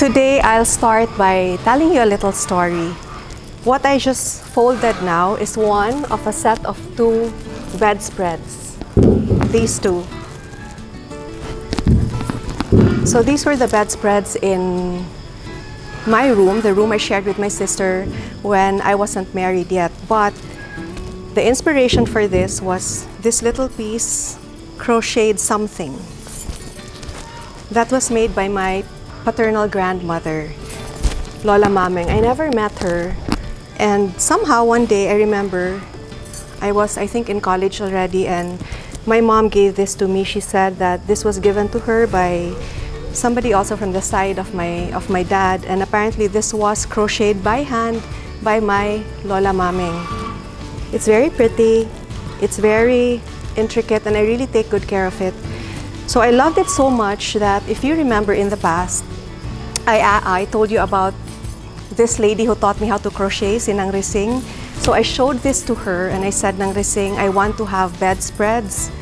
Today, I'll start by telling you a little story. What I just folded now is one of a set of 2 bedspreads. These 2. So these were the bedspreads in my room, the room I shared with my sister when I wasn't married yet. But the inspiration for this was this little piece, crocheted something, that was made by my paternal grandmother, Lola Mameng. I never met her, and somehow one day I remember I was, I think, in college already, and my mom gave this to me. She said that this was given to her by somebody also from the side of my dad, and apparently this was crocheted by hand by my Lola Mameng. It's very pretty, it's very intricate, and I really take good care of it. So I loved it so much that, if you remember in the past, I told you about this lady who taught me how to crochet, si Nang Rising. So I showed this to her and I said, Nang Rising, I want to have bedspreads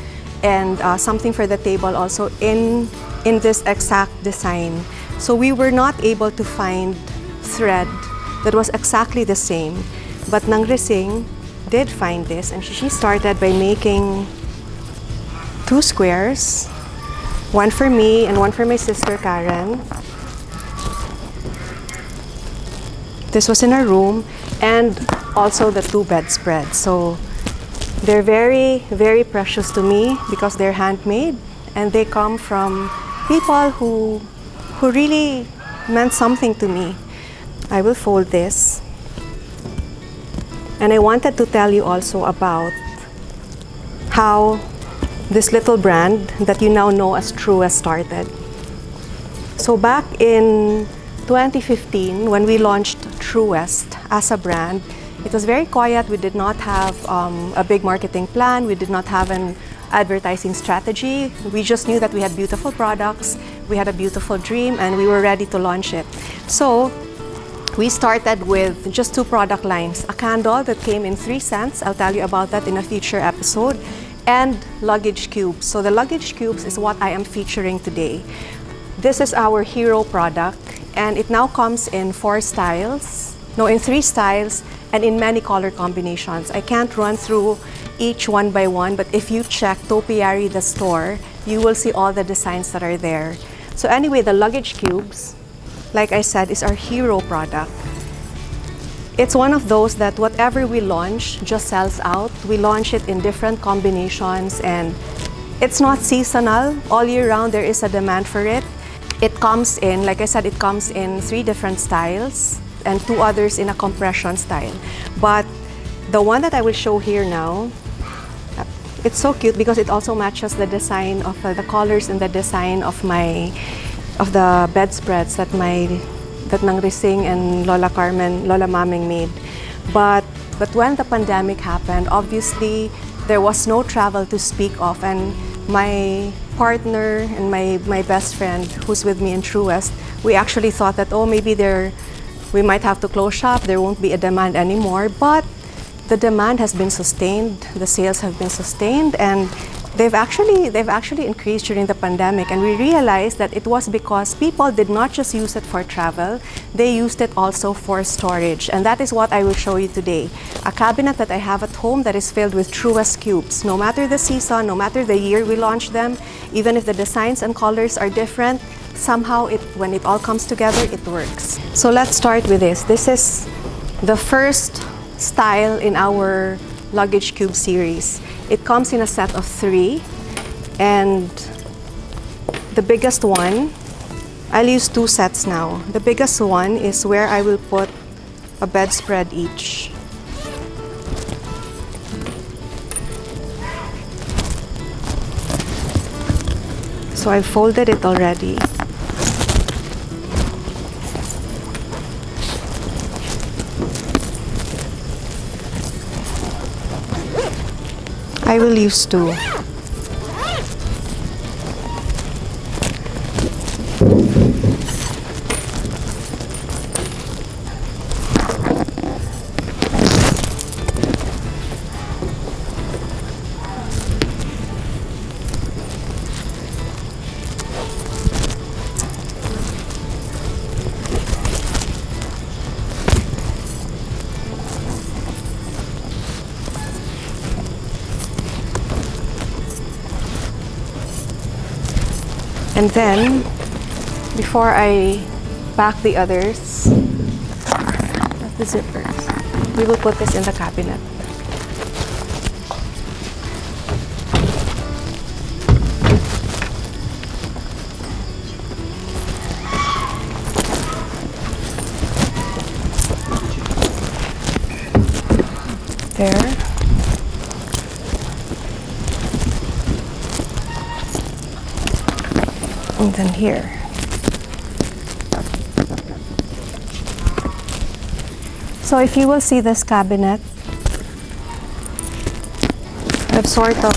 and something for the table also in this exact design. So we were not able to find thread that was exactly the same. But Nang Rising did find this, and she started by making 2 squares. One for me and one for my sister Karen. This was in our room, and also the 2 bedspreads. So they're very, very precious to me because they're handmade and they come from people who really meant something to me. I will fold this. And I wanted to tell you also about how this little brand that you now know as Truest started. So back in 2015, when we launched Truest as a brand, it was very quiet. We did not have a big marketing plan. We did not have an advertising strategy. We just knew that we had beautiful products, we had a beautiful dream, and we were ready to launch it. So we started with just 2 product lines: a candle that came in 3 cents. I'll tell you about that in a future episode. And luggage cubes. So the luggage cubes is what I am featuring today. This is our hero product, and it now comes in 3 styles, and in many color combinations. I can't run through each one by one, but if you check Topiary, the store, you will see all the designs that are there. So anyway, the luggage cubes, like I said, is our hero product. It's one of those that whatever we launch just sells out. We launch it in different combinations, and it's not seasonal. All year round, there is a demand for it. It comes in, like I said, it comes in 3 different styles and 2 others in a compression style. But the one that I will show here now, it's so cute because it also matches the design of the colors and the design of the bedspreads that Nang Rising and Lola Mameng made. But when the pandemic happened, obviously there was no travel to speak of, and my partner and my best friend who's with me in Truest, we actually thought that, oh, maybe we might have to close shop, there won't be a demand anymore. But the demand has been sustained, the sales have been sustained, and they've actually increased during the pandemic. And we realized that it was because people did not just use it for travel, they used it also for storage. And that is what I will show you today. A cabinet that I have at home that is filled with Truest cubes. No matter the season, no matter the year we launch them, even if the designs and colors are different, somehow when it all comes together, it works. So let's start with this. This is the first style in our luggage cube series. It comes in a set of 3, and the biggest one, I'll use 2 sets now. The biggest one is where I will put a bedspread each. So I've folded it already. I will use 2. And then, before I pack the others, the zippers, we will put this in the cabinet. There. And then here. So if you will see this cabinet, I've sort of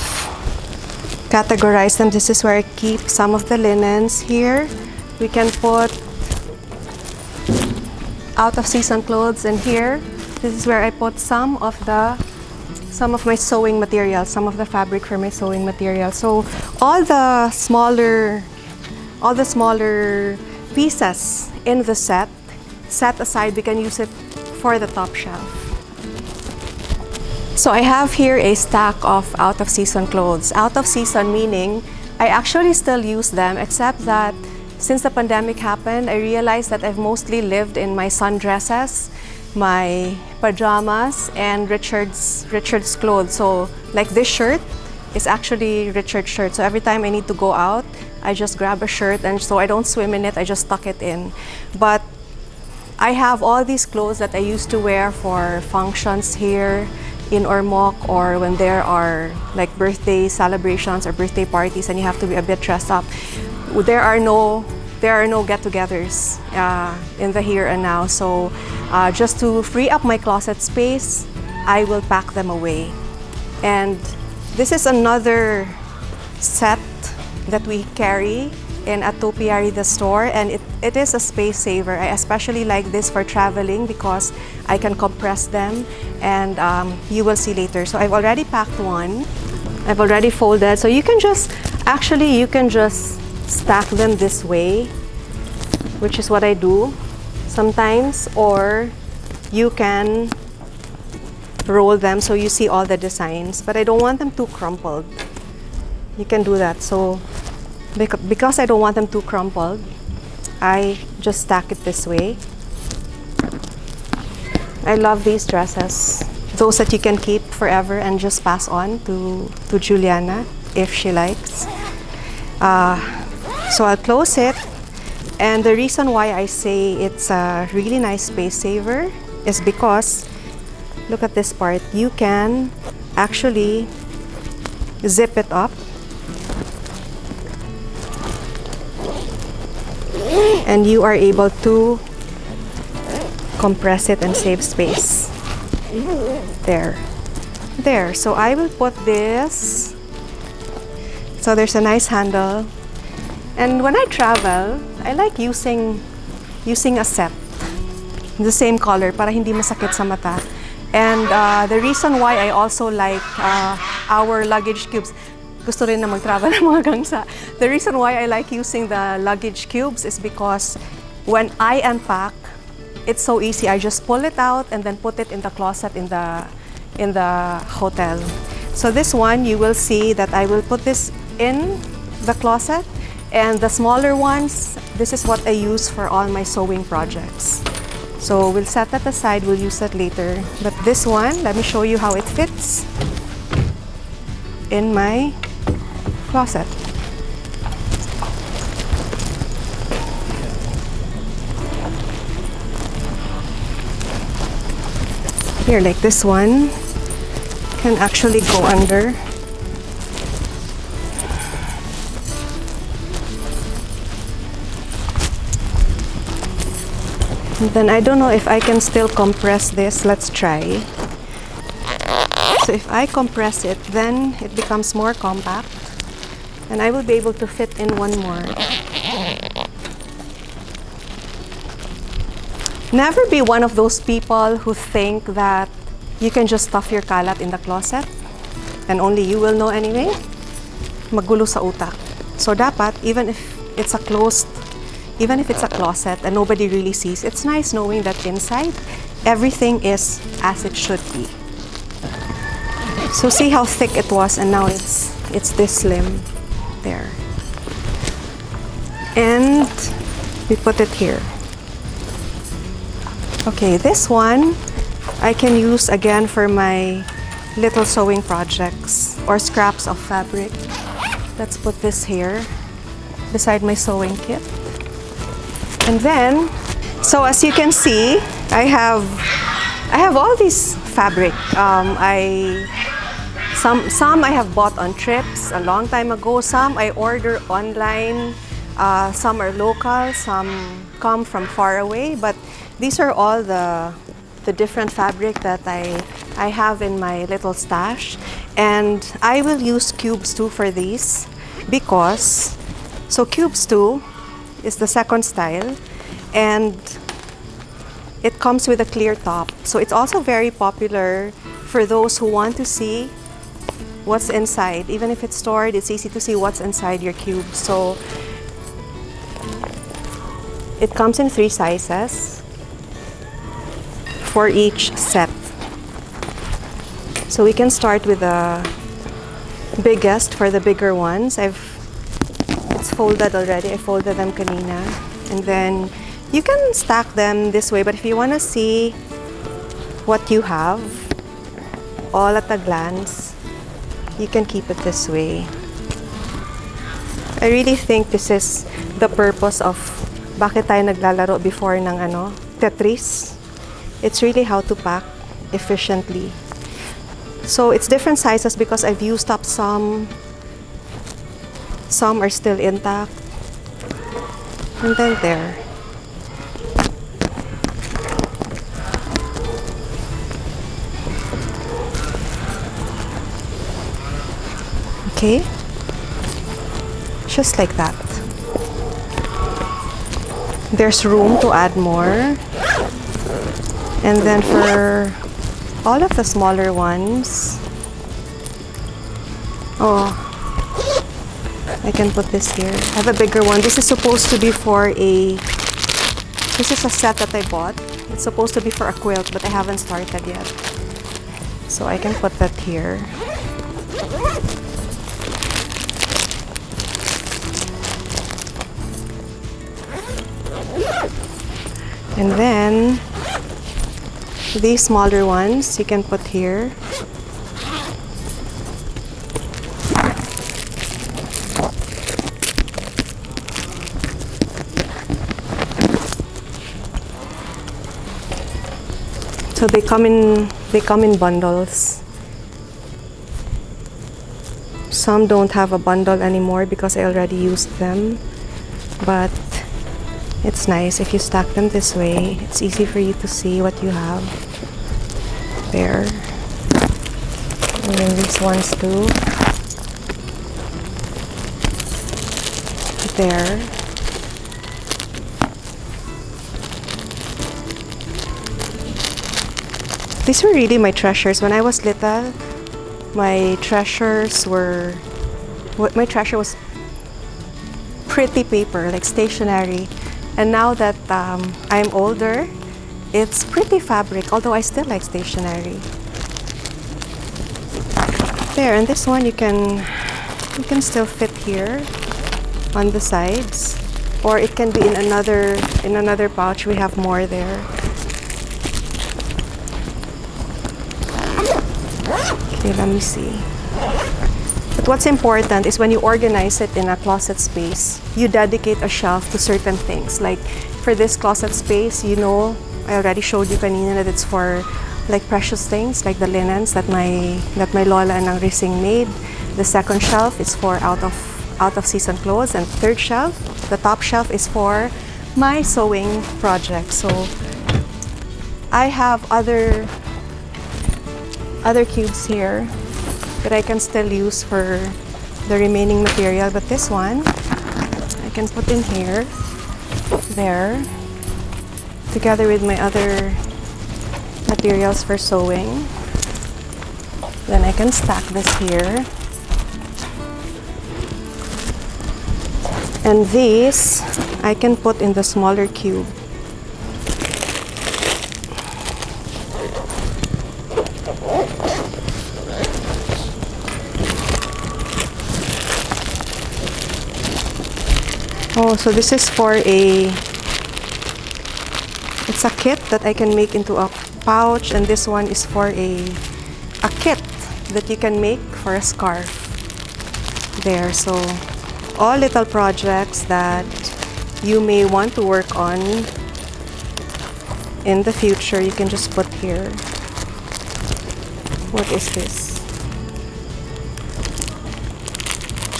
categorized them. This is where I keep some of the linens. Here we can put out of season clothes, and here this is where I put some of my sewing material, some of the fabric for my sewing material. So all the smaller pieces in the set aside, we can use it for the top shelf. So I have here a stack of out of season clothes. Out of season meaning I actually still use them, except that since the pandemic happened, I realized that I've mostly lived in my sundresses, my pajamas, and Richard's clothes. So like this shirt is actually Richard's shirt. So every time I need to go out, I just grab a shirt, and so I don't swim in it, I just tuck it in. But I have all these clothes that I used to wear for functions here in Ormoc, or when there are like birthday celebrations or birthday parties and you have to be a bit dressed up. There are no get-togethers in the here and now. So just to free up my closet space, I will pack them away. And this is another set that we carry in Atopiary the store, and it is a space saver. I especially like this for traveling because I can compress them, and you will see later. So I've already packed one. I've already folded. So you can just stack them this way, which is what I do sometimes, or you can roll them so you see all the designs, but I don't want them too crumpled. You can do that. So because I don't want them too crumpled, I just stack it this way. I love these dresses, those that you can keep forever and just pass on to Juliana if she likes. So I'll close it, and the reason why I say it's a really nice space saver is because look at this part. You can actually zip it up, and you are able to compress it and save space. There. So I will put this. So there's a nice handle. And when I travel, I like using a set, the same color para hindi masakit sa mata. And the reason why I also like our luggage cubes, gusto rin na mag-travel ng mga gangsa. The reason why I like using the luggage cubes is because when I unpack, it's so easy. I just pull it out and then put it in the closet in the hotel. So this one, you will see that I will put this in the closet, and the smaller ones, this is what I use for all my sewing projects. So we'll set that aside, we'll use that later. But this one, let me show you how it fits in my closet. Here, like this one can actually go under. And then I don't know if I can still compress this. Let's try. So if I compress it, then it becomes more compact and I will be able to fit in one more. Never be one of those people who think that you can just stuff your kalat in the closet and only you will know anyway. Magulo sa utak. So dapat, even if it's a closet and nobody really sees, it's nice knowing that inside, everything is as it should be. So see how thick it was and now it's this slim there. And we put it here. Okay, this one I can use again for my little sewing projects or scraps of fabric. Let's put this here beside my sewing kit. And then, so as you can see, I have all these fabric. Some I have bought on trips a long time ago. Some I order online. Some are local. Some come from far away. But these are all the different fabric that I have in my little stash. And I will use cubes too for these because, so cubes too is the second style and it comes with a clear top. So it's also very popular for those who want to see what's inside. Even if it's stored, it's easy to see what's inside your cube. So it comes in 3 sizes for each set. So we can start with the biggest for the bigger ones. It's folded already. I folded them kanina. And then you can stack them this way, but if you want to see what you have all at a glance, you can keep it this way. I really think this is the purpose of bakit tayo naglalaro before ng Tetris. It's really how to pack efficiently. So it's different sizes because I've used up some. Some are still intact. And then there. Okay. Just like that. There's room to add more. And then for all of the smaller ones, I can put this here. I have a bigger one. This is supposed to be this is a set that I bought. It's supposed to be for a quilt, but I haven't started yet. So I can put that here. And then these smaller ones you can put here. So they come in bundles. Some don't have a bundle anymore because I already used them. But it's nice if you stack them this way. It's easy for you to see what you have there. And then these ones too. There. These were really my treasures. When I was little, my treasure was pretty paper, like stationery. And now that I'm older, it's pretty fabric, although I still like stationery. There, and this one you can still fit here on the sides, or it can be in another pouch. We have more there. Okay, let me see. But what's important is when you organize it in a closet space, you dedicate a shelf to certain things. Like for this closet space, I already showed you kanina that it's for like precious things, like the linens that my lola and ang rising made. The second shelf is for out of season clothes, and third shelf, the top shelf, is for my sewing project. So I have other cubes here that I can still use for the remaining material, but this one I can put in here, there, together with my other materials for sewing. Then I can stack this here. And these I can put in the smaller cube. Oh, so this is for it's a kit that I can make into a pouch, and this one is for a kit that you can make for a scarf. There, so all little projects that you may want to work on in the future, you can just put here. What is this?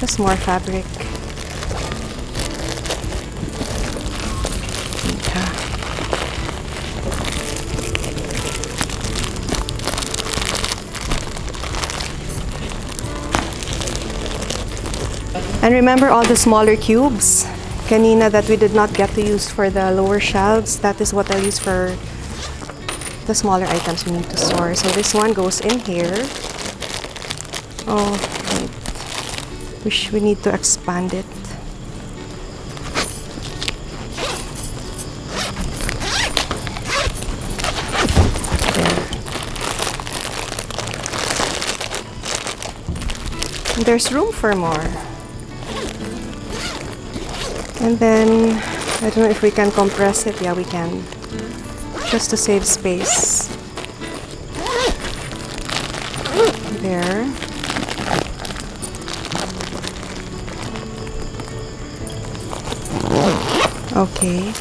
Just more fabric. And remember all the smaller cubes kanina that we did not get to use for the lower shelves? That is what I use for the smaller items we need to store. So this one goes in here. Oh, wait. We need to expand it. There. There's room for more. And then, I don't know if we can compress it. Yeah, we can. Just to save space. There. Okay.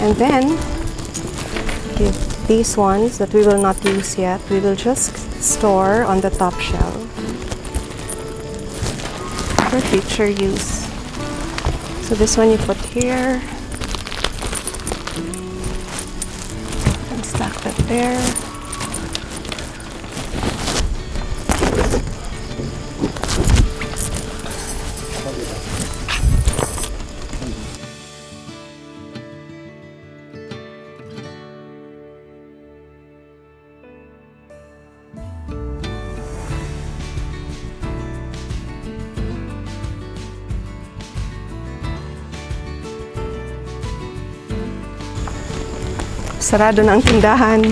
And then, these ones that we will not use yet, we will just store on the top shelf for future use. So this one you put here and stack that there. Sarado na ang tindahan.